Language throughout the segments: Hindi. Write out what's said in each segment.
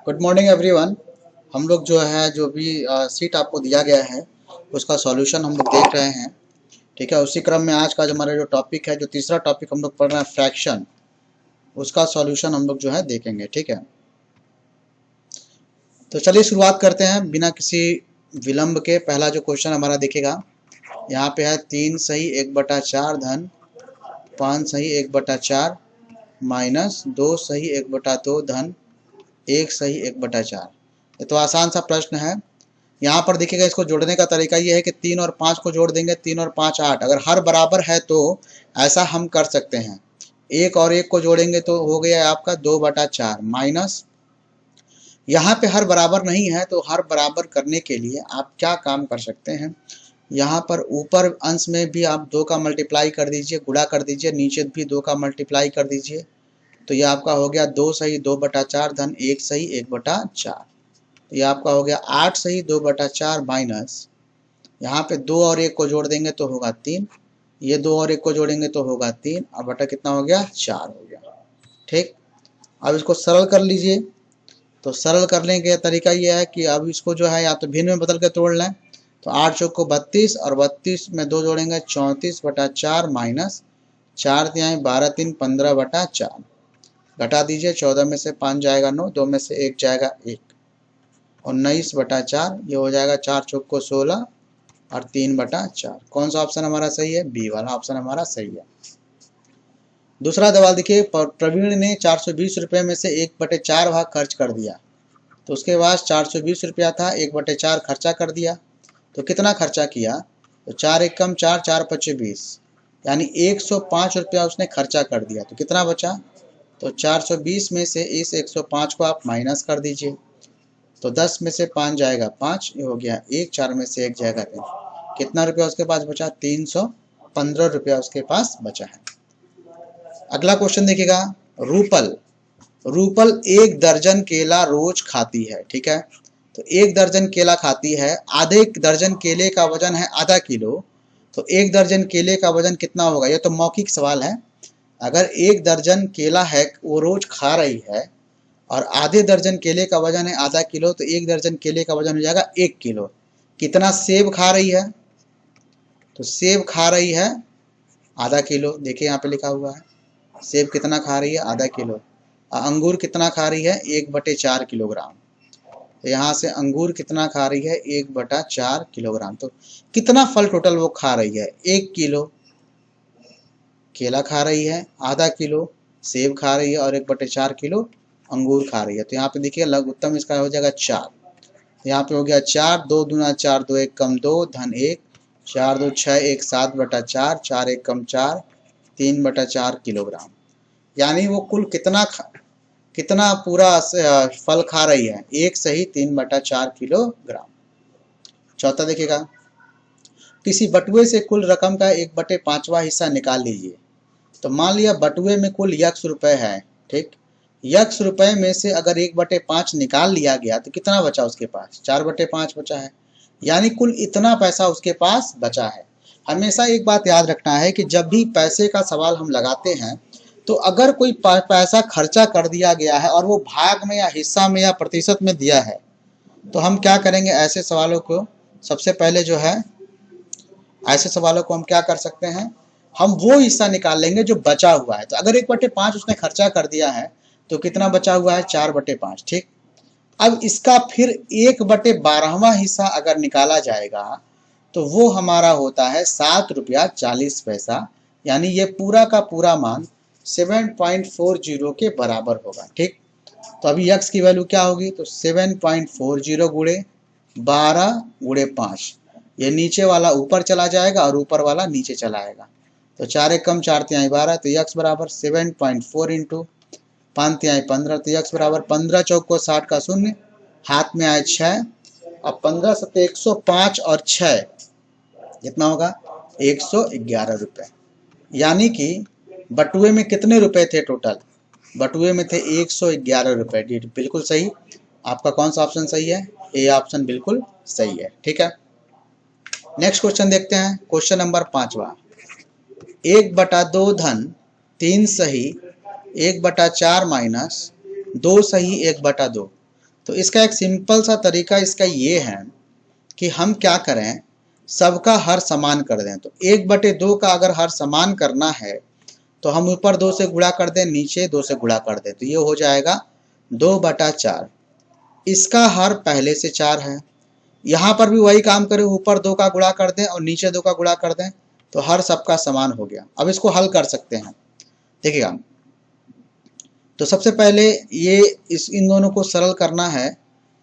Good morning everyone. हम लोग जो है जो भी सीट आपको दिया गया है उसका सॉल्यूशन हम लोग देख रहे हैं। ठीक है, उसी क्रम में आज का जो हमारा जो टॉपिक है, जो तीसरा टॉपिक हम लोग पढ़ रहे हैं फ्रैक्शन, उसका सॉल्यूशन हम लोग जो है देखेंगे। ठीक है, तो चलिए शुरुआत करते हैं बिना किसी विलंब के। पहला जो क्वेश्चन हमारा देखेगा, यहाँ पे है 3 सही 1/4 धन 5 सही 1/4 माइनस 2 सही 1/2 धन 1 सही 1/4। ये तो आसान सा प्रश्न है। यहाँ पर देखिएगा, इसको जोड़ने का तरीका ये है कि 3 और 5 को जोड़ देंगे, 3 और 5 8। अगर हर बराबर है तो ऐसा हम कर सकते हैं। 1 और 1 को जोड़ेंगे तो हो गया आपका 2/4 माइनस, यहाँ पे हर बराबर नहीं है तो हर बराबर करने के लिए आप क्या काम कर सकते हैं, यहाँ पर ऊपर अंश में भी आप 2 का मल्टीप्लाई कर दीजिए, गुणा कर दीजिए, नीचे भी 2 का मल्टीप्लाई कर दीजिए। तो ये आपका हो गया 2 सही 2/4 धन 1 सही 1/4। ये आपका हो गया 8 सही 2/4 माइनस, यहाँ पे 2 और 1 को जोड़ देंगे तो होगा 3, ये 2 और 1 को जोड़ेंगे तो होगा 3, अब बटा कितना हो गया 4 हो गया। ठीक, अब इसको सरल कर लीजिए। तो सरल करने का तरीका ये है कि अब इसको जो है या तो भिन्न में बदल के तोड़ लें। तो 8 चौक को 32 और 32 में 2 जोड़ेंगे 34/4 माइनस 4 तिहाई 12 3 15/4। घटा दीजिए, 14 में से 5 जाएगा 9, 2 में से 1 जाएगा 1 और 19/4। ये हो जाएगा 4 चौक को 16 और 3/4। कौन सा ऑप्शन हमारा सही है? बी वाला ऑप्शन हमारा सही है। दूसरा सवाल देखिए, प्रवीण ने 420 रुपये में से 1/4 भाग खर्च कर दिया। तो उसके पास 420 रुपया था, 1/4 खर्चा कर दिया। तो कितना खर्चा किया? तो 4 एकम 4 4 पच्चे 20, यानी 105 रुपया उसने खर्चा कर दिया। तो कितना बचा? तो 420 में से इस 105 को आप माइनस कर दीजिए। तो 10 में से 5 जाएगा 5, ये हो गया 1, 4 में से 1 जाएगा 3। कितना रुपया उसके पास बचा? 315 रुपया उसके पास बचा है। अगला क्वेश्चन देखिएगा, रूपल रूपल 1 दर्जन केला रोज खाती है। ठीक है, तो 1 दर्जन केला खाती है, आधे दर्जन केले का वजन है आधा किलो। तो 1 दर्जन केले का वजन कितना होगा? ये तो मौखिक सवाल है। अगर 1 दर्जन केला है वो रोज खा रही है और आधे दर्जन केले का वजन है आधा किलो, तो 1 दर्जन केले का वजन हो जाएगा 1 किलो। कितना सेब खा रही है? तो सेब खा रही है आधा किलो, देखिए यहाँ पे लिखा हुआ है सेब कितना खा रही है? आधा किलो। अंगूर कितना खा रही है? 1/4 किलोग्राम। तो यहाँ से अंगूर कितना खा रही है? 1/4 किलोग्राम। तो कितना फल टोटल वो खा रही है? 1 किलो केला खा रही है, आधा किलो सेब खा रही है और 1/4 किलो अंगूर खा रही है। तो यहाँ पे देखिए लघु उत्तम इसका हो जाएगा 4। यहाँ पे हो गया 4, 2 दूना 4, 2 1 कम 2 धन 1, 4 2 6 1 7/4, 4 1 कम 4 3/4 किलोग्राम। यानी वो कुल कितना पूरा फल खा रही है? 1 सही 3/4 किलोग्राम। चौथा देखिएगा, किसी बटुए से कुल रकम का 1/5वां हिस्सा निकाल लीजिए। तो मान लिया बटुए में कुल यक्स रुपए है। ठीक, यक्स रुपए में से अगर 1/5 निकाल लिया गया तो कितना बचा उसके पास? 4/5 बचा है, यानी कुल इतना पैसा उसके पास बचा है। हमेशा एक बात याद रखना है कि जब भी पैसे का सवाल हम लगाते हैं तो अगर कोई पैसा खर्चा कर दिया गया है और वो भाग में या हिस्सा में या प्रतिशत में दिया है, तो हम क्या करेंगे? ऐसे सवालों को सबसे पहले जो है, ऐसे सवालों को हम क्या कर सकते हैं, हम वो हिस्सा निकाल लेंगे जो बचा हुआ है। तो अगर 1/5 उसने खर्चा कर दिया है तो कितना बचा हुआ है? 4/5। ठीक, अब इसका फिर 1/12वां हिस्सा अगर निकाला जाएगा तो वो हमारा होता है 7 रुपया 40 पैसा, यानी ये पूरा का पूरा मान 7.40 के बराबर होगा। ठीक, तो अभी यक्स की वैल्यू क्या होगी? तो 7.40 गुणे 12 गुणे 5, ये नीचे वाला ऊपर चला जाएगा और ऊपर वाला नीचे चला आएगा। तो 4 1 कम 4 तिहाई 12, तो यक्स बराबर 7.4 इंटू 5 तिहाई 15, तो यक्स बराबर 15 चौक को 60 का शून्य, हाथ में आए 6। अब 15 सत्ते 105 और 6 कितना होगा? 111 रुपये। यानी कि बटुए में कितने रुपए थे टोटल? बटुए में थे 111 रुपये। बिल्कुल सही। आपका कौन सा ऑप्शन सही है? ए ऑप्शन बिल्कुल सही है। ठीक है, नेक्स्ट क्वेश्चन देखते हैं। क्वेश्चन नंबर 5वां, 1/2 धन 3 सही 1/4 माइनस 2 सही 1/2। तो इसका एक सिंपल सा तरीका इसका ये है कि हम क्या करें, सबका हर समान कर दें। तो 1/2 का अगर हर समान करना है तो हम ऊपर 2 से गुणा कर दें, नीचे 2 से गुणा कर दें, तो ये हो जाएगा 2/4। इसका हर पहले से 4 है, यहाँ पर भी वही काम करें, ऊपर 2 का गुणा कर दें और नीचे 2 का गुणा कर दें, तो हर सबका समान हो गया। अब इसको हल कर सकते हैं, देखिएगा। तो सबसे पहले ये इन दोनों को सरल करना है,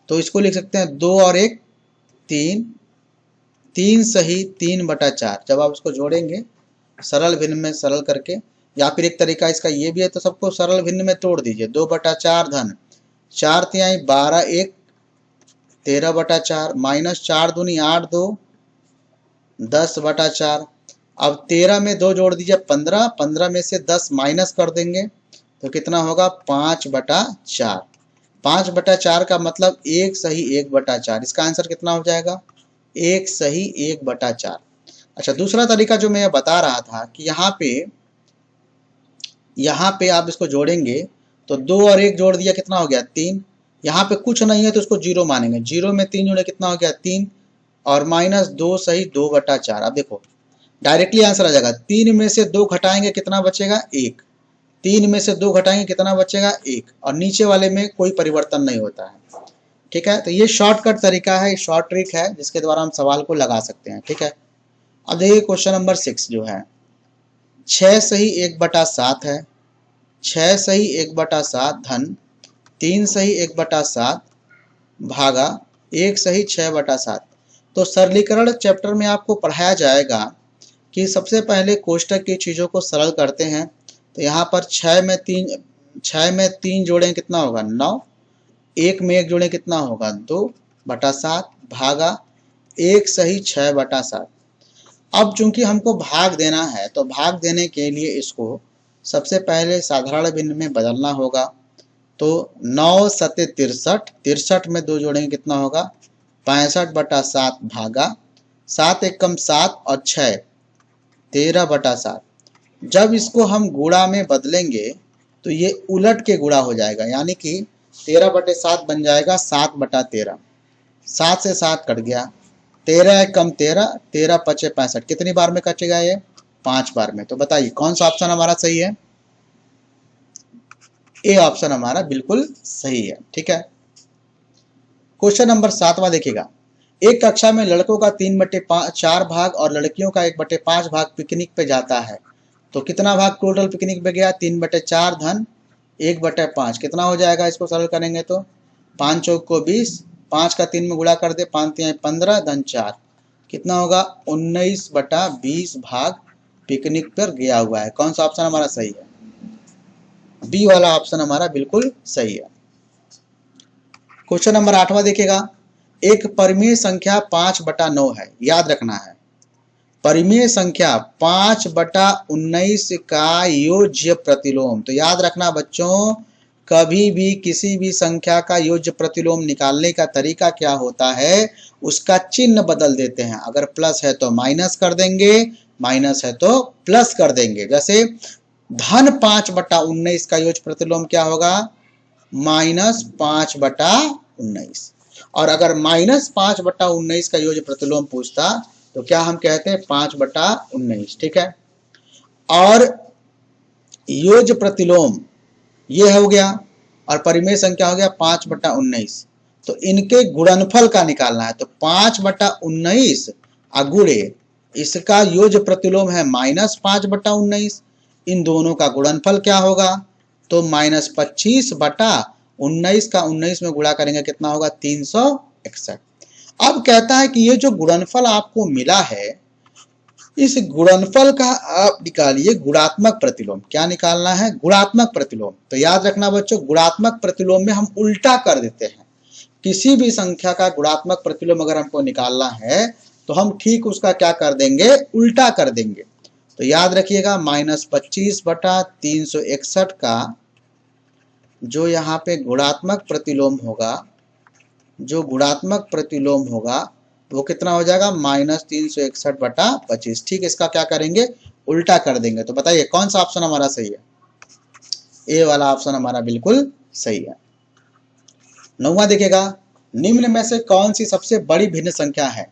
तो इसको लिख सकते हैं 2 और 1 3, 3 सही 3/4। जब आप इसको जोड़ेंगे सरल भिन्न में सरल करके, या फिर एक तरीका इसका ये भी है, तो सबको सरल भिन्न में तोड़ दीजिए। 2/4 धन 4 तिहाई 12 1 13/4 माइनस 4 दूनी 8 2 10/4। अब 13 में 2 जोड़ दीजिए 15, 15 में से 10 माइनस कर देंगे तो कितना होगा 5/4। 5/4 का मतलब 1 सही 1/4। इसका आंसर कितना हो जाएगा 1 सही 1/4। अच्छा, दूसरा तरीका जो मैं बता रहा था कि यहाँ पे आप इसको जोड़ेंगे तो 2 और 1 जोड़ दिया, कितना हो गया 3। यहाँ पे कुछ नहीं है तो उसको 0 मानेंगे, 0 में 3 जोड़े कितना हो गया 3, और माइनस 2 सही 2/4। अब देखो डायरेक्टली आंसर आ जाएगा, 3 में से 2 घटाएंगे कितना बचेगा 1, 3 में से 2 घटाएंगे कितना बचेगा 1, और नीचे वाले में कोई परिवर्तन नहीं होता है। ठीक है, तो ये शॉर्टकट तरीका है, शॉर्ट ट्रिक है जिसके द्वारा हम सवाल को लगा सकते हैं। ठीक है, अब देखिए क्वेश्चन नंबर 6 जो है 6 सही 1/7 है। 6 सही 1/7 धन 3 सही 1/7 भागा 1 सही 6/7। तो सरलीकरण चैप्टर में आपको पढ़ाया जाएगा कि सबसे पहले कोष्टक की चीज़ों को सरल करते हैं। तो यहाँ पर 6 में 3 जोड़ें कितना होगा 9, 1 में 1 जोड़ें कितना होगा 2/7 भागा 1 सही 6/7। अब चूंकि हमको भाग देना है तो भाग देने के लिए इसको सबसे पहले साधारण भिन्न में बदलना होगा। तो 9 सते 63, 63 में 2 जोड़ेंगे कितना होगा 65/7 भागा 7 एकम 7 और 6 13/7। जब इसको हम गुणा में बदलेंगे तो ये उलट के गुणा हो जाएगा, यानी कि 13/7 बन जाएगा 7/13। 7 से 7 कट गया, 13 एकम 13, 13 पचे 65। कितनी बार में कटेगा ये 5 बार में। तो बताइए कौन सा ऑप्शन हमारा सही है, ए ऑप्शन हमारा बिल्कुल सही है। ठीक है, क्वेश्चन नंबर 7वां देखिएगा, एक कक्षा में लड़कों का 3/4 भाग और लड़कियों का 1/5 भाग पिकनिक पे जाता है। तो कितना भाग टोटल पिकनिक पे गया 3/4 धन 1/5। कितना हो जाएगा, इसको सरल करेंगे तो 5 चौक को 20, 5 का 3 में गुणा कर दे 5 तिहाई 15 धन 4, कितना होगा 19/20 भाग पिकनिक पर गया हुआ है। कौन सा ऑप्शन हमारा सही है, बी वाला ऑप्शन हमारा बिल्कुल सही है। क्वेश्चन नंबर 8वां देखिएगा, एक परिमेय संख्या 5/9 है। याद रखना है परिमेय संख्या 5/19 का योज्य प्रतिलोम। तो याद रखना बच्चों, कभी भी किसी भी संख्या का योज्य प्रतिलोम निकालने का तरीका क्या होता है, उसका चिन्ह बदल देते हैं। अगर प्लस है तो माइनस कर देंगे, माइनस है तो प्लस कर देंगे। जैसे धन 5/19 का योज्य प्रतिलोम क्या होगा -5/19, और अगर -5/19 का योज्य प्रतिलोम पूछता तो क्या हम कहते हैं 5/19। ठीक है, और योज्य प्रतिलोम ये हो गया और परिमेय संख्या हो गया 5/19। तो इनके गुणनफल का निकालना है। तो 5/19 अगुणे इसका योज्य प्रतिलोम है -5/19। इन दोनों का गुणनफल क्या होगा, तो -25/19 का 19 में गुणा करेंगे कितना होगा 361। अब कहता है कि ये जो गुणनफल आपको मिला है, इस गुणनफल का आप निकालिए गुणात्मक प्रतिलोम। क्या निकालना है, गुणात्मक प्रतिलोम। तो याद रखना बच्चों, गुणात्मक प्रतिलोम में हम उल्टा कर देते हैं। किसी भी संख्या का गुणात्मक प्रतिलोम अगर हमको निकालना है तो हम ठीक उसका क्या कर देंगे, उल्टा कर देंगे। तो याद रखिएगा -25/361 का जो यहाँ पे गुणात्मक प्रतिलोम होगा, जो गुणात्मक प्रतिलोम होगा वो कितना हो जाएगा -361/25। ठीक, इसका क्या करेंगे, उल्टा कर देंगे। तो बताइए कौन सा ऑप्शन हमारा सही है, ए वाला ऑप्शन हमारा बिल्कुल सही है। 9वां देखिएगा, निम्न में से कौन सी सबसे बड़ी भिन्न संख्या है।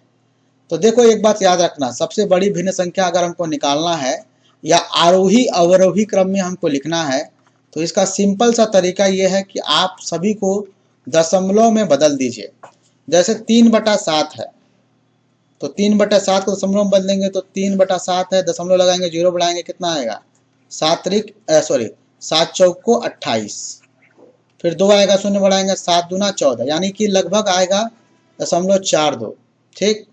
तो देखो एक बात याद रखना, सबसे बड़ी भिन्न संख्या अगर हमको निकालना है या आरोही अवरोही क्रम में हमको लिखना है तो इसका सिंपल सा तरीका यह है कि आप सभी को दशमलव में बदल दीजिए। जैसे 3/7 है तो 3/7 को दशमलव में बदलेंगे तो 3/7 है, दशमलव लगाएंगे, जीरो बढ़ाएंगे, कितना आएगा 7 चौक को 28, फिर 2 आएगा, शून्य बढ़ाएंगे, 7 दूना 14, यानी कि लगभग आएगा 0.42। ठीक,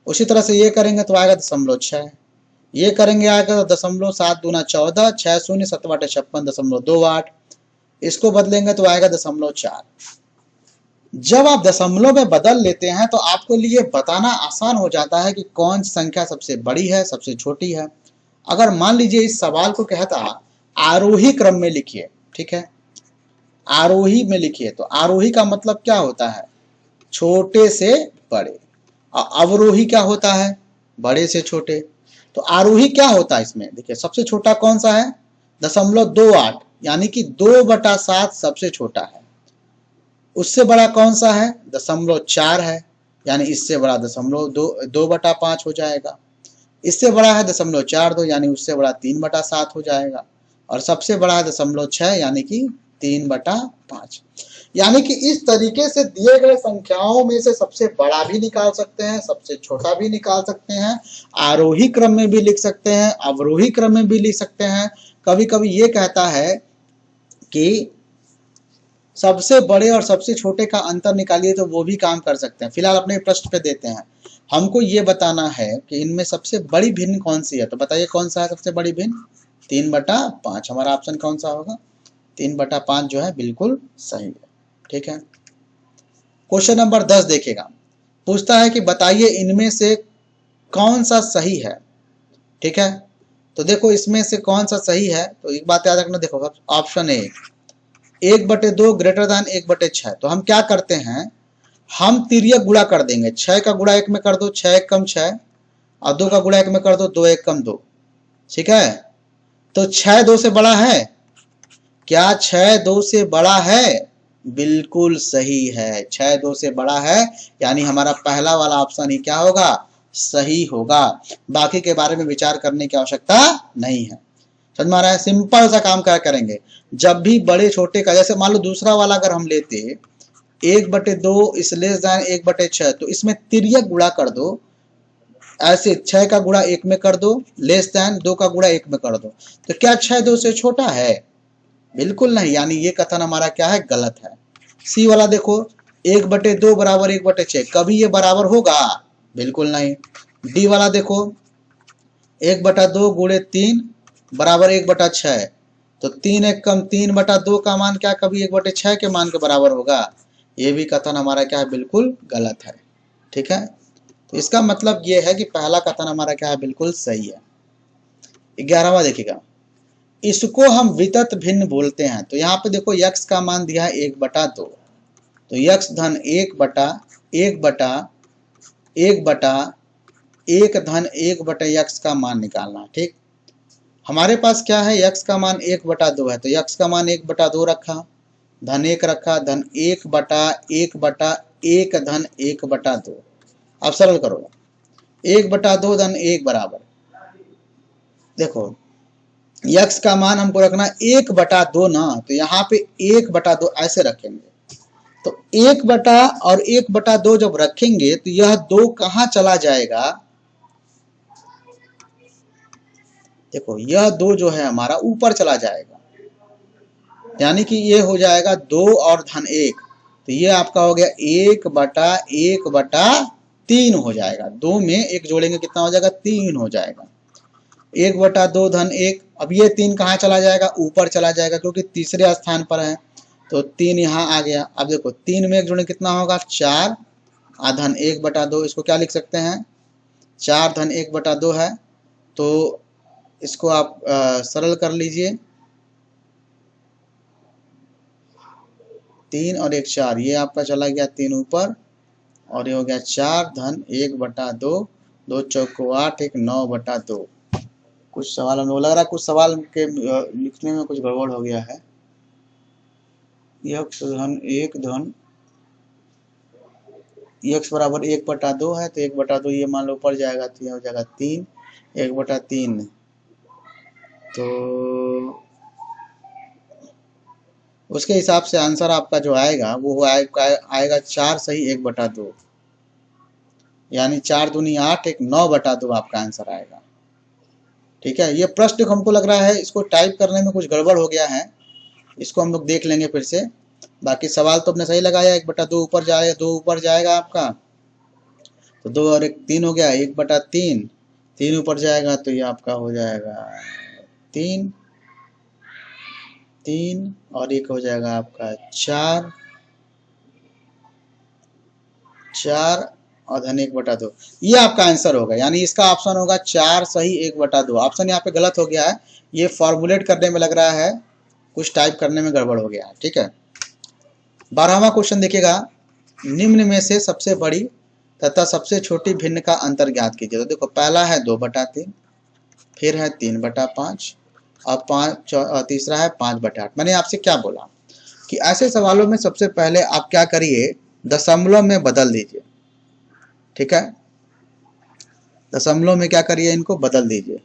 उसी तरह से ये करेंगे तो आएगा 0.6, ये करेंगे आएगा तो 0.7 दूना 14, 6 शून्य 7/56 0.28, इसको बदलेंगे तो आएगा 0.4। जब आप दशमलव में बदल लेते हैं तो आपको लिए बताना आसान हो जाता है कि कौन सी संख्या सबसे बड़ी है सबसे छोटी है। अगर मान लीजिए इस सवाल को कहता आरोही क्रम में लिखिए, ठीक है, आरोही में लिखिए, तो आरोही का मतलब क्या होता है, छोटे से बड़े, और अवरोही क्या होता है, बड़े से छोटे। तो आरोही क्या होता है इसमें, देखिए सबसे छोटा कौन सा है 0.28, यानी कि 2/7 सबसे छोटा है। उससे बड़ा कौन सा है 0.4 है, यानी इससे बड़ा 2/5 हो जाएगा। इससे बड़ा है 0.42, यानी उससे बड़ा 3/7 हो जाएगा। और सबसे बड़ा है 0.6, यानी कि 3/5। यानी कि इस तरीके से दिए गए संख्याओं में से सबसे बड़ा भी निकाल सकते हैं, सबसे छोटा भी निकाल सकते हैं, आरोही क्रम में भी लिख सकते हैं, अवरोही क्रम में भी लिख सकते हैं। कभी कभी ये कहता है कि सबसे बड़े और सबसे छोटे का अंतर निकालिए, तो वो भी काम कर सकते हैं। फिलहाल अपने प्रश्न पे देते हैं, हमको ये बताना है कि इनमें सबसे बड़ी भिन्न कौन सी है। तो बताइए कौन सा है सबसे बड़ी भिन्न, 3/5। हमारा ऑप्शन कौन सा होगा, 3/5 जो है बिल्कुल सही है। ठीक है, क्वेश्चन नंबर 10 देखिएगा, पूछता है कि बताइए इनमें से कौन सा सही है। ठीक है, तो देखो इसमें से कौन सा सही है, तो एक बात याद रखना, देखो ऑप्शन ए 1/2 ग्रेटर दैन 1/6। तो हम क्या करते हैं, हम तिर्यक गुणा कर देंगे, 6 का गुणा 1 में कर दो, 6 1 कम 6, और 2 का गुणा 1 में कर दो, 2 1 कम 2। ठीक है, तो 6 2 से बड़ा है क्या, 6 2 से बड़ा है, बिल्कुल सही है, 6 2 से बड़ा है, यानी हमारा पहला वाला ऑप्शन ही क्या होगा, सही होगा। बाकी के बारे में विचार करने की आवश्यकता नहीं है। समझ में आ रहा है, सिंपल सा काम क्या करेंगे, जब भी बड़े छोटे का, जैसे मान लो दूसरा वाला अगर हम लेते 1/2 इस लेस दैन 1/6, तो इसमें तिर्यक गुणा कर दो, ऐसे 6 का गुणा 1 में कर दो, लेस दैन 2 का गुणा 1 में कर दो, तो क्या 6 2 से छोटा है, बिल्कुल नहीं, यानी ये कथन हमारा क्या है, गलत है। सी वाला देखो 1/2 बराबर 1/6, कभी ये बराबर होगा, बिल्कुल नहीं। डी वाला देखो 1/2 गुणे 3 बराबर 1/6, तो 3 1 कम 3/2 का मान क्या कभी 1/6 के मान के बराबर होगा, ये भी कथन हमारा क्या है, बिल्कुल गलत है। ठीक है, तो इसका मतलब ये है कि पहला कथन हमारा क्या है, बिल्कुल सही है। 11वां देखिएगा, इसको हम वितत भिन्न बोलते हैं। तो यहाँ पे देखो यक्स का मान दिया है 1/2, तो यक्स धन 1 धन 1 यक्स का मान निकालना। ठीक, हमारे पास क्या है, यक्स का मान 1/2 है, तो यक्स का मान 1/2 रखा, धन 1 रखा, धन 1/1 धन 1/2। अब सरल करो, 1/2 धन 1 बराबर, देखो यक्स का मान हमको रखना 1/2 ना, तो यहाँ पे 1/2 ऐसे रखेंगे, तो 1/2 जब रखेंगे तो यह 2 कहाँ चला जाएगा, देखो यह 2 जो है हमारा ऊपर चला जाएगा, यानी कि ये हो जाएगा 2 और धन 1, तो ये आपका हो गया 1/1/3 हो जाएगा। 2 में 1 जोड़ेंगे कितना हो जाएगा, 3 हो जाएगा। 1/2 धन 1, अब ये 3 कहाँ चला जाएगा, ऊपर चला जाएगा, क्योंकि तीसरे स्थान पर है, तो 3 यहाँ आ गया। अब देखो 3 में 1 जोड़े कितना होगा, 4, धन 1/2, इसको क्या लिख सकते हैं, 4 धन 1/2 है, तो इसको आप सरल कर लीजिए, 3 और 1 4, ये आपका चला गया 3 ऊपर, और ये हो गया 4 धन 1/2, 2 चौको 8, 1 9/2। कुछ सवाल हमको लग रहा है, कुछ सवाल के लिखने में कुछ गड़बड़ हो गया है। यक्स धन 1 धन x बराबर 1/2 है, तो 1/2 ये मान लो ऊपर जाएगा तो ये हो जाएगा 3, 1/3। तो उसके हिसाब से आंसर आपका जो आएगा वो आएगा 4 सही 1/2, यानी 4 दूनी 8, एक 9/2 आपका आंसर आएगा। ठीक है, ये प्रश्न हमको लग रहा है इसको टाइप करने में कुछ गड़बड़ हो गया है, इसको हम लोग देख लेंगे फिर से। बाकी सवाल तो अपने सही लगाया, 1/2 ऊपर जाएगा, 2 ऊपर जाएगा आपका, तो 2 और 1 3 हो गया, 1/3, 3 ऊपर जाएगा तो ये आपका हो जाएगा 3, 3 और 1 हो जाएगा आपका 4, 4 और धन 1/2, ये आपका आंसर होगा। यानी इसका ऑप्शन होगा 4 सही 1/2। ऑप्शन यहाँ पे गलत हो गया है, ये फॉर्मुलेट करने में लग रहा है कुछ टाइप करने में गड़बड़ हो गया है। ठीक है, 12वां क्वेश्चन देखिएगा, निम्न में से सबसे बड़ी तथा सबसे छोटी भिन्न का अंतर ज्ञात कीजिए। तो देखो पहला है 2/3, फिर है 3/5 और तीसरा है 5/8। मैंने आपसे क्या बोला कि ऐसे सवालों में सबसे पहले आप क्या करिए, दशमलव में बदल दीजिए। ठीक है, दशमलव में क्या करिए, इनको बदल दीजिए।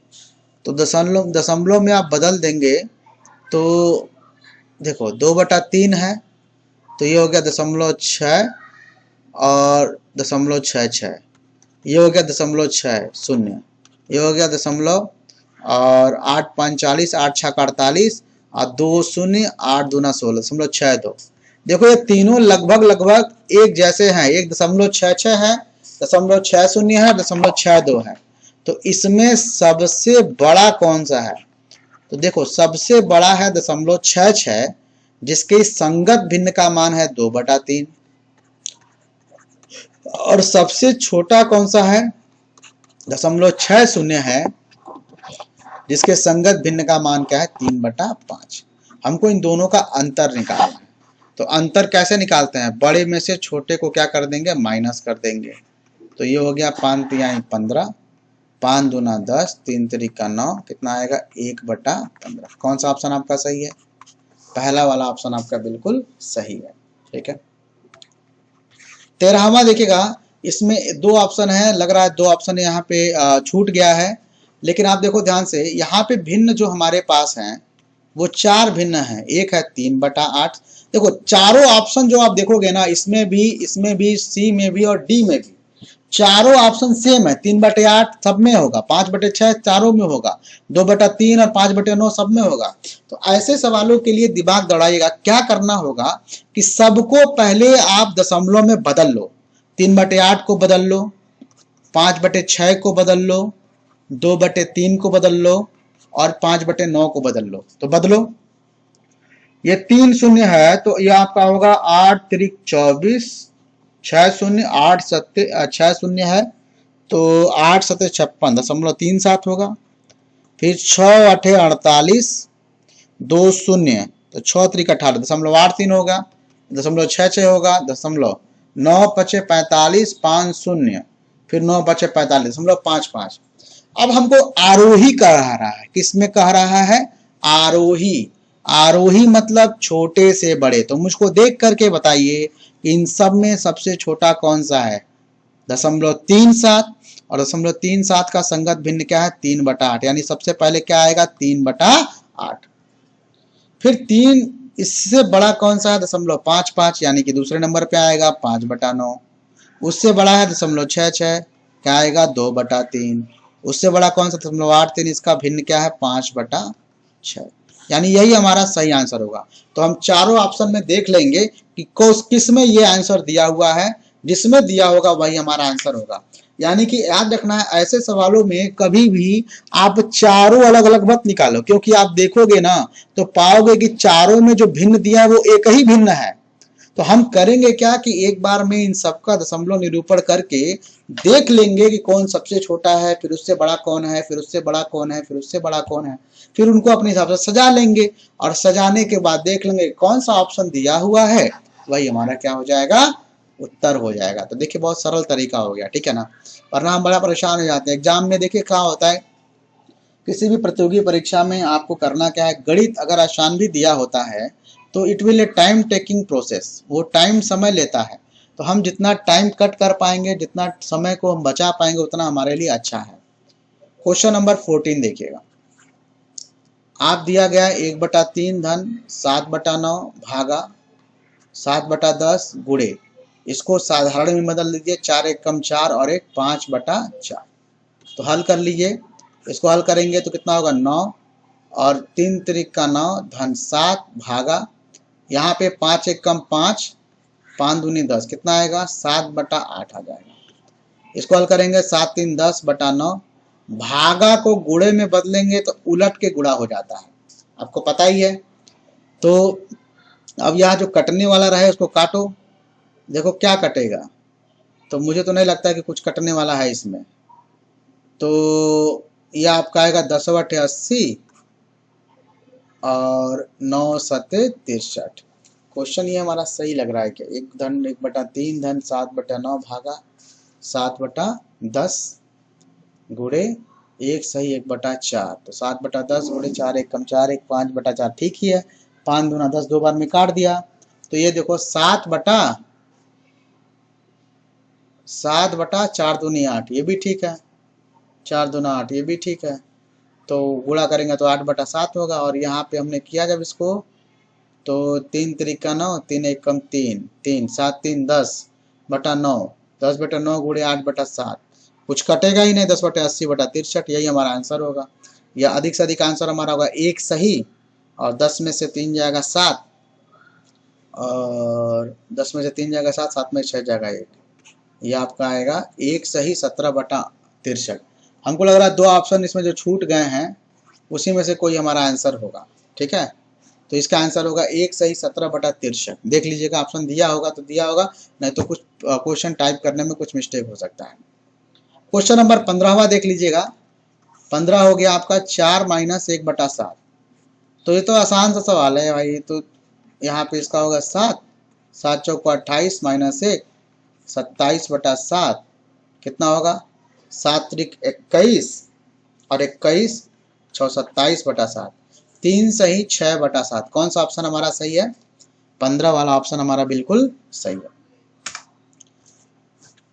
तो दशमलव में आप बदल देंगे तो देखो 2/3 है तो ये हो गया 0.6 और 0.66, ये हो गया 0.60, ये हो गया दशमलव और 8 5 40, 8 6 48 और 2 0, 8 दूना 16, 0.62। देखो ये तीनों लगभग एक जैसे हैं, एक 0.66 है, 0.60 है, 0.62 है। तो इसमें सबसे बड़ा कौन सा है? तो देखो सबसे बड़ा है 0.66, जिसके संगत भिन्न का मान है 2/3। और सबसे छोटा कौन सा है? 0.60 है, जिसके संगत भिन्न का मान क्या है? 3/5। हमको इन दोनों का अंतर निकालना है। तो अंतर कैसे निकालते हैं? बड़े में से छोटे को क्या कर देंगे? माइनस कर देंगे। तो ये हो गया 5 तिहाई 15, 5 दूना 10, 3 तिरिका 9, कितना आएगा? 1/15। कौन सा ऑप्शन आपका सही है? पहला वाला ऑप्शन आपका बिल्कुल सही है। ठीक है, 13वां देखिएगा, इसमें 2 ऑप्शन है, लग रहा है 2 ऑप्शन यहाँ पे छूट गया है। लेकिन आप देखो ध्यान से, यहाँ पे भिन्न जो हमारे पास हैं वो 4 भिन्न हैं। एक है 3/8। देखो चारों ऑप्शन जो आप देखोगे ना, इसमें भी, सी में भी और डी में भी चारों ऑप्शन सेम है। 3/8 सब में होगा, 5/6 चारों में होगा, 2/3 और 5/9 सब में होगा। तो ऐसे सवालों के लिए दिमाग दौड़ाइएगा। क्या करना होगा कि सबको पहले आप दशमलव में बदल लो। 3/8 को बदल लो, 5/6 को बदल लो, 2/3 को बदल लो और 5/9 को बदल लो। तो बदलो, ये 3 शून्य है तो ये आपका होगा 8 त्रिक 24, 6 शून्य 8 सत्य 6 शून्य है तो 8 सत्य 56.37 होगा। फिर 6 8 48, 2 शून्य तो 6 त्रिक 18, 0.83 होगा, 0.66 होगा, 9 5 45, 5 शून्य, फिर 9 5 45, 0.55। अब हमको आरोही कह रहा है। किसमें कह रहा है? आरोही। आरोही मतलब छोटे से बड़े। तो मुझको देख करके बताइए कि इन सब में सबसे छोटा कौन सा है? 0.37, और 0.37 का संगत भिन्न क्या है? 3/8। यानी सबसे पहले क्या आएगा? 3/8। फिर 3, इससे बड़ा कौन सा है? 0.55, यानी कि दूसरे नंबर पे आएगा 5/9। उससे बड़ा है 0.66, क्या आएगा? 2/3। उससे बड़ा कौन सा? 0.83, इसका भिन्न क्या है? 5/6। यानी यही हमारा सही आंसर होगा। तो हम चारों ऑप्शन में देख लेंगे कि किस में ये आंसर दिया हुआ है। जिसमें दिया होगा वही हमारा आंसर होगा। यानी कि याद रखना है, ऐसे सवालों में कभी भी आप चारों अलग अलग मत निकालो, क्योंकि आप देखोगे ना तो पाओगे कि चारों में जो भिन्न दिया है वो एक ही भिन्न है। तो हम करेंगे क्या कि एक बार में इन सबका दशमलव निरूपण करके देख लेंगे कि कौन सबसे छोटा है, फिर उससे बड़ा कौन है, फिर उससे बड़ा कौन है, फिर उससे बड़ा कौन है, फिर उनको अपने हिसाब से सजा लेंगे। और सजाने के बाद देख लेंगे कौन सा ऑप्शन दिया हुआ है वही हमारा क्या हो जाएगा? उत्तर हो जाएगा। तो देखिए बहुत सरल तरीका हो गया। ठीक है ना, वरना हम बड़ा परेशान हो जाते हैं एग्जाम में। देखिए क्या होता है, किसी भी प्रतियोगी परीक्षा में आपको करना क्या है, गणित अगर आसान भी दिया होता है तो it will A time taking process, वो टाइम समय लेता है। तो हम जितना टाइम कट कर पाएंगे, जितना समय को हम बचा पाएंगे, उतना हमारे लिए अच्छा है। क्वेश्चन नंबर 14 देखिएगा। आप दिया गया 1/3 धन 7/9 भागा 7/10 गुणे, इसको साधारण में बदल लीजिए, 4 एक कम 4 और एक 5/4। तो हल कर लीजिए। इसको हल करेंगे तो कितना होगा 9 और 3 तिरिक का 9 धन 7 भागा, यहाँ पे 5 एक कम 5, 5 दूनी 10, कितना आएगा 7/8 आ जाएगा। इसको हल करेंगे 7 3 10/9, भागा को गुणे में बदलेंगे तो उलट के गुणा हो जाता है, आपको पता ही है। तो अब यहाँ जो कटने वाला रहे उसको काटो, देखो क्या कटेगा। तो मुझे तो नहीं लगता कि कुछ कटने वाला है इसमें। तो यह आपका आएगा 10/80 और 9×7 = 63। क्वेश्चन ये हमारा सही लग रहा है कि 1/3 धन 7/9 भागा 7/10 गुणे 1 सही 1/4। तो 7/10 गुणे 4 एक कम 4 एक 5/4, ठीक ही है। 5 दूना 10, 2 बार में काट दिया। तो ये देखो 7/4 दूनी 8, ये भी ठीक है। 4 दूना 8, ये भी ठीक है। तो गुणा करेंगे तो 8/7 होगा। और यहाँ पे हमने किया जब इसको, तो 3 तिरिक 9, 3 एक कम 3, 3 7 3 10/9, 10/9 गुणे 8/7, कुछ कटेगा ही नहीं, 10/80/63, यही हमारा आंसर होगा। या अधिक से अधिक आंसर हमारा होगा 1 सही, और 10 में से 3 जाएगा 7, और 10 में से 3 जाएगा 7, 7 में 6 जाएगा 1, ये आपका आएगा 1 सही 17/63। हमको लग रहा है 2 ऑप्शन इसमें जो छूट गए हैं उसी में से कोई हमारा आंसर होगा, ठीक है। तो इसका आंसर होगा 1 सही 17/63। देख लीजिएगा, ऑप्शन दिया होगा तो दिया होगा, नहीं तो कुछ क्वेश्चन टाइप करने में कुछ मिस्टेक हो सकता है। क्वेश्चन नंबर 15वां देख लीजिएगा। 15 हो गया आपका 4 - 1/7। तो ये तो आसान सा सवाल है भाई। तो यहाँ पे इसका होगा 7, 7 चौको 28 - 1 27/7, कितना होगा 7 त्रिक 21 और 21 6 27/7, 3 सही 6/7। कौन सा ऑप्शन हमारा सही है? 15 वाला ऑप्शन हमारा बिल्कुल सही है।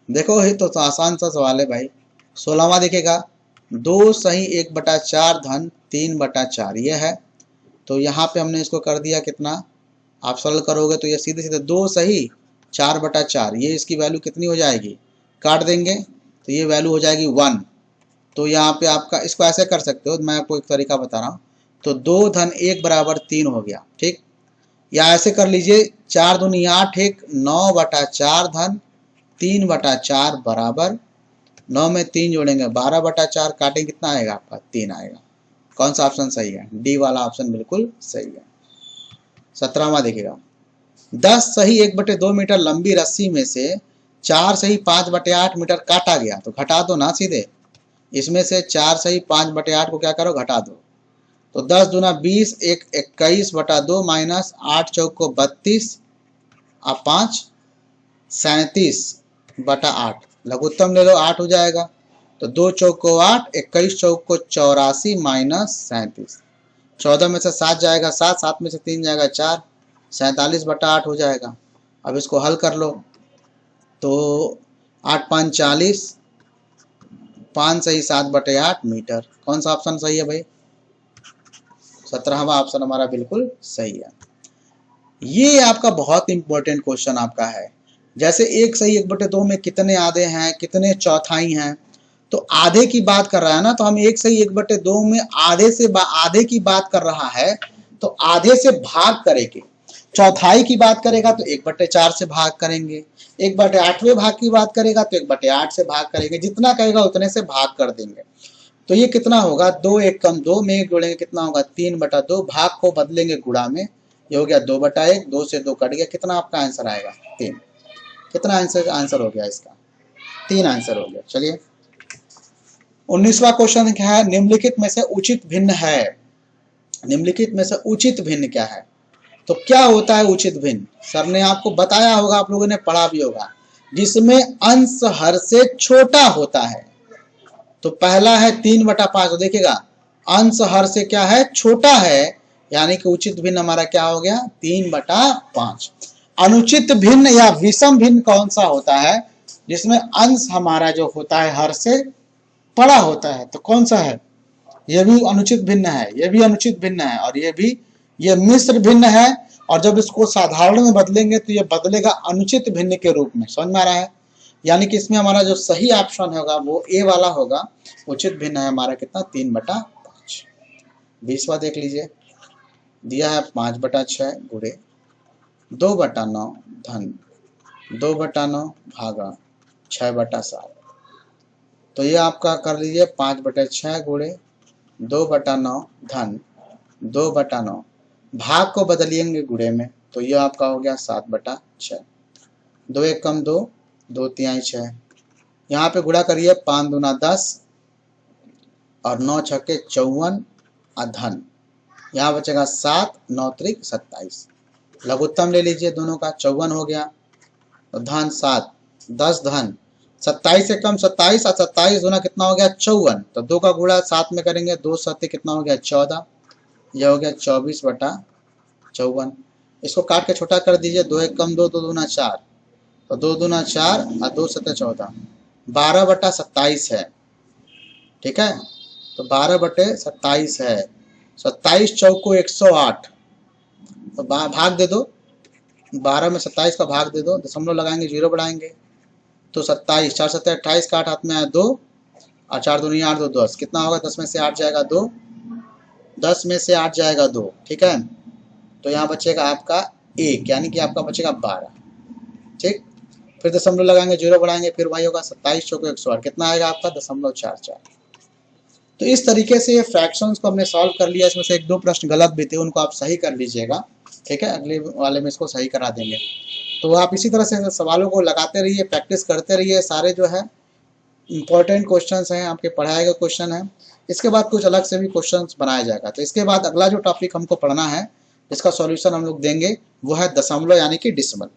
देखो ये तो आसान सा सवाल है भाई। 16वां देखिएगा। 2 सही 1/4 धन 3/4, ये है। तो यहाँ पे हमने इसको कर दिया कितना, आप सरल करोगे तो ये सीधे सीधे 2 सही 4/4, ये इसकी वैल्यू कितनी हो जाएगी, काट देंगे तो ये वैल्यू हो जाएगी 1। तो यहाँ पे आपका इसको ऐसे कर सकते हो, मैं आपको एक तरीका बता रहा हूँ। तो 2 धन 1 बराबर 3 हो गया, ठीक। या ऐसे कर लीजिए 4 दूनी 8 1 9/4 धन 3/4 बराबर 9 में 3 जोड़ेंगे 12/4, काटेंगे कितना आएगा आपका 3 आएगा। कौन सा ऑप्शन सही है? डी वाला ऑप्शन बिल्कुल सही है। 17वां देखिएगा। 10 सही 1/2 मीटर लंबी रस्सी में से 4 सही 5/8 मीटर काटा गया, तो घटा दो ना सीधे। इसमें से 4 सही 5/8 को क्या करो, घटा दो। तो 10 दूना 20 1 21/2 माइनस 8 चौको 32 और 5 37/8, लघुत्तम ले लो 8 हो जाएगा। तो 2 चौको 8, 21 चौको 84 माइनस 37, 14 में से 7 जाएगा 7, 7 में से 3 जाएगा 4, 47/8 हो जाएगा। अब इसको हल कर लो। तो 8 5 40, 5 सही 7/8 मीटर। कौन सा ऑप्शन सही है भाई? 17वां ऑप्शन हमारा बिल्कुल सही है। ये आपका बहुत इंपॉर्टेंट क्वेश्चन आपका है। जैसे 1 सही 1/2 में कितने आधे हैं, कितने चौथाई हैं। तो आधे की बात कर रहा है ना, तो हम 1 सही 1/2 में आधे की बात कर रहा है, तो आधे से भाग करेंगे। चौथाई की बात करेगा तो 1/4 से भाग करेंगे। 1/8वें भाग की बात करेगा तो 1/8 से भाग करेंगे। जितना कहेगा उतने से भाग कर देंगे। तो ये कितना होगा, 2 एक कम 2 में 1 जोड़ेंगे कितना होगा 3/2, भाग को बदलेंगे गुणा में, ये हो गया 2/1, 2 से 2 कट गया, कितना आपका आंसर आएगा 3। कितना आंसर हो गया इसका? 3 आंसर हो गया। चलिए 19वां क्वेश्चन क्या है, निम्नलिखित में से उचित भिन्न है। निम्नलिखित में से उचित भिन्न क्या है? तो क्या होता है उचित भिन्न? सर ने आपको बताया होगा, आप लोगों ने पढ़ा भी होगा, जिसमें अंश हर से छोटा होता है। तो पहला है 3/5, तो देखिएगा अंश हर से क्या है, छोटा है, यानी कि उचित भिन्न हमारा क्या हो गया 3/5। अनुचित भिन्न या विषम भिन्न कौन सा होता है जिसमें अंश हमारा जो होता है हर से बड़ा होता है, तो कौन सा है? यह भी अनुचित भिन्न है, यह भी अनुचित भिन्न है, और यह भी, यह मिश्र भिन्न है। और जब इसको साधारण में बदलेंगे तो यह बदलेगा अनुचित भिन्न के रूप में। समझ में आ रहा है? यानी कि इसमें हमारा जो सही ऑप्शन होगा वो ए वाला होगा। उचित भिन्न है हमारा कितना? 3/5। 20वां देख लीजिए, दिया है 5/6 गुणे 2/9 धन 2/9 भागा 6/7। तो ये आपका कर लीजिए 5/6 गुणे 2/9 धन 2/9, भाग को बदलिएंगे गुणे में, तो ये आपका हो गया 7/6। 2 1 कम 2, 2 3 6। यहाँ पे गुणा करिए, 5 दूना 10 और 9 छक्के 54 और धन, यहाँ बचेगा 7, 9 त्रिक 27। लघुत्तम ले लीजिए दोनों का, 54 हो गया, तो धन 7, 10 धन 27 से कम 27 और 27 दूना कितना हो गया? 54। तो 2 का गुणा 7 में करेंगे, 2 7 कितना हो गया? 14। यह हो गया 24/54। इसको काट के छोटा कर दीजिए, 2 1 कम 2, 2 दूना 4, तो 2 दूना 4 और 2 7 14, 12/27 है। ठीक है, तो 12/27 है। 27 चौको 108, तो भाग दे दो, 12 में 27 का भाग दे दो, दशमलव लगाएंगे, 0 बढ़ाएंगे, तो 27, 4 7 28 का 8 हाथ में आया 2 और 4 दूनी 8 2 10, कितना होगा? 10 में से 8 जाएगा 2, 10 में से 8 जाएगा 2। ठीक है, तो यहाँ बचेगा आपका 1, यानी कि आपका बचेगा 12। ठीक, फिर दशमलव लगाएंगे, 0 बढ़ाएंगे, फिर वही होगा 27 चौको 108, कितना आएगा आपका? 0.44। तो इस तरीके से ये फ्रैक्शंस को हमने सॉल्व कर लिया। इसमें से 1 2 प्रश्न गलत भी थे, उनको आप सही कर लीजिएगा। ठीक है, अगले वाले में इसको सही करा देंगे। तो आप इसी तरह से सवालों को लगाते रहिए, प्रैक्टिस करते रहिए। सारे जो है इंपॉर्टेंट क्वेश्चंस हैं, आपके पढ़ाए गए क्वेश्चन हैं। इसके बाद कुछ अलग से भी क्वेश्चंस बनाया जाएगा। तो इसके बाद अगला जो टॉपिक हमको पढ़ना है, इसका सॉल्यूशन हम लोग देंगे, वो है दशमलव यानी कि डेसिमल।